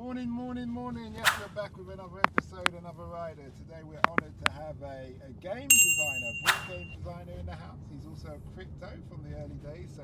Morning. Yes, we're back with another episode, another rider. Today we're honoured to have a game designer, board game designer in the house. He's also a crypto from the early days, so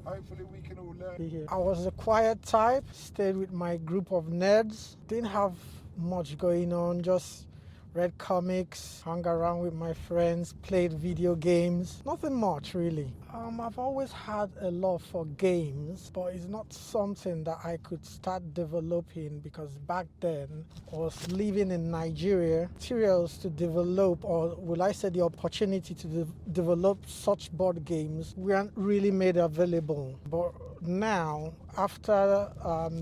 hopefully we can all learn. I was a quiet type, stayed with my group of nerds, didn't have much going on, just read comics, hung around with my friends, played video games. Nothing much really. I've always had a love for games, but it's not something that I could start developing because back then I was living in Nigeria. Materials to develop, or will I say the opportunity to develop such board games weren't really made available. But now, after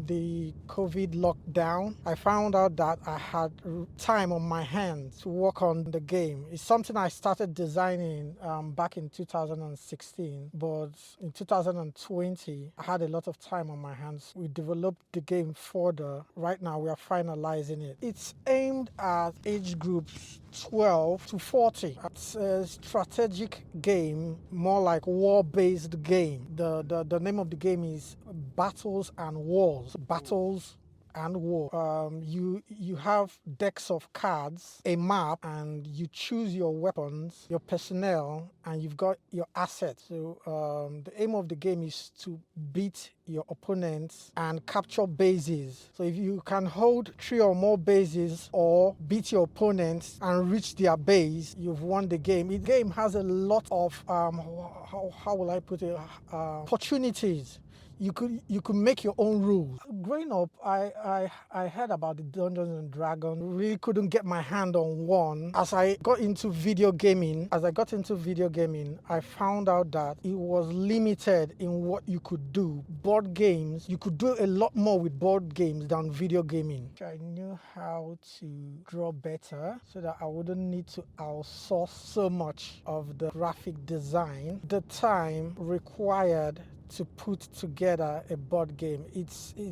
the COVID lockdown, I found out that I had time on my hands to work on the game. It's something I started designing back in 2016, but in 2020, I had a lot of time on my hands. We developed the game further. Right now, we are finalizing it. It's aimed at age groups 12 to 40. It's a strategic game, more like war-based game. The name of the game is Battles and Wars. Battles and War. You have decks of cards, a map, and you choose your weapons, your personnel, and you've got your assets. So the aim of the game is to beat your opponents and capture bases. So if you can hold 3 or more bases or beat your opponents and reach their base, you've won the game. The game has a lot of how will I put it, opportunities. You could make your own rules. Growing up, I heard about the Dungeons and Dragons. Really couldn't get my hand on one. As I got into video gaming, I found out that it was limited in what you could do. Board games, you could do a lot more with board games than video gaming. I knew how to draw better so that I wouldn't need to outsource so much of the graphic design. The time required to put together a board game.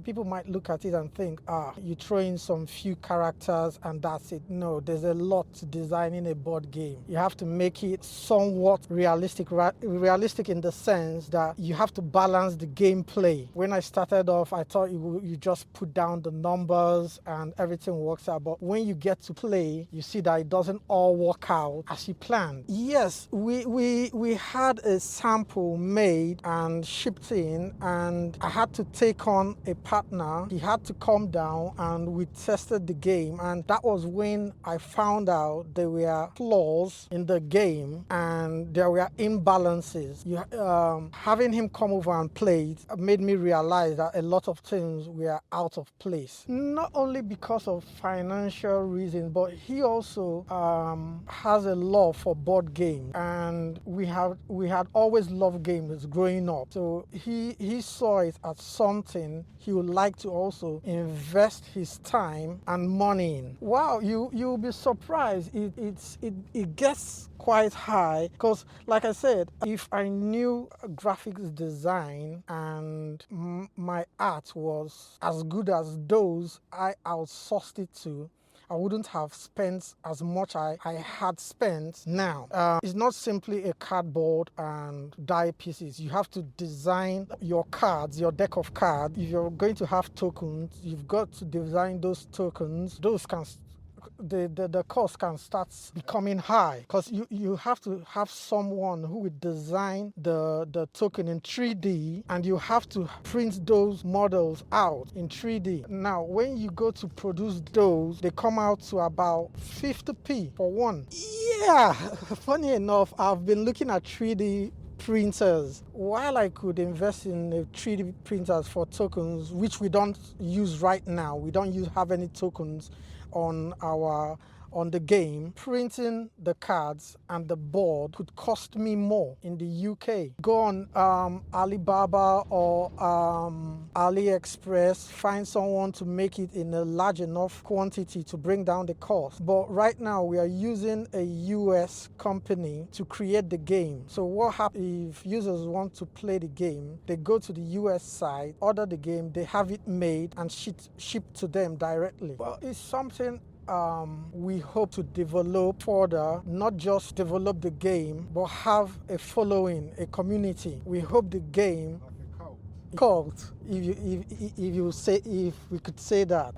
People might look at it and think, you throw in some few characters and that's it. No, there's a lot to designing a board game. You have to make it somewhat realistic in the sense that you have to balance the gameplay. When I started off, I thought you just put down the numbers and everything works out. But when you get to play, you see that it doesn't all work out as you planned. Yes, we had a sample made and shipped in, and I had to take on a partner. He had to come down and we tested the game, and that was when I found out there were flaws in the game and there were imbalances. Having him come over and play it made me realize that a lot of things were out of place. Not only because of financial reasons, but he also has a love for board games, and we had always loved games growing up. So he saw it as something he would like to also invest his time and money in. Wow, you'll be surprised. It gets quite high because, like I said, if I knew graphics design and my art was as good as those I outsourced it to, I wouldn't have spent as much I had spent now. It's not simply a cardboard and die pieces. You have to design your cards, your deck of cards. If you're going to have tokens, you've got to design those tokens. Those can the cost can start becoming high because you have to have someone who will design the token in 3D, and you have to print those models out in 3D. Now, when you go to produce those, they come out to about 50p for one. Yeah, funny enough, I've been looking at 3D printers. While I could invest in 3D printers for tokens, which we don't use right now, we don't have any tokens on the game, printing the cards and the board could cost me more in the UK. Go on Alibaba or AliExpress, find someone to make it in a large enough quantity to bring down the cost. But right now we are using a US company to create the game. So what happens if users want to play the game, they go to the US site, order the game, they have it made and shipped to them directly. Well, it's something we hope to develop further, not just develop the game, but have a following, a community. We hope the game, like a cult. cult, if we could say that.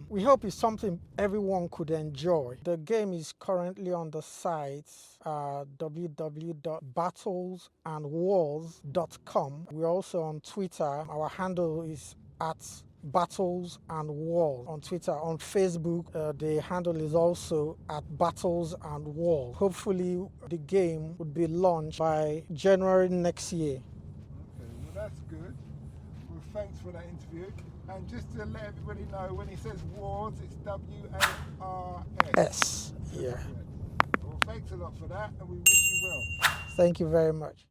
We hope it's something everyone could enjoy. The game is currently on the site www.battlesandwars.com. We're also on Twitter. Our handle is at Battles and Wars on Twitter. On Facebook, the handle is also at Battles and Wars. Hopefully, the game would be launched by January next year. Okay, well that's good. Well, thanks for that interview. And just to let everybody know, when he says wars, it's W-A-R-S. S. Yeah. Well, thanks a lot for that, and we wish you well. Thank you very much.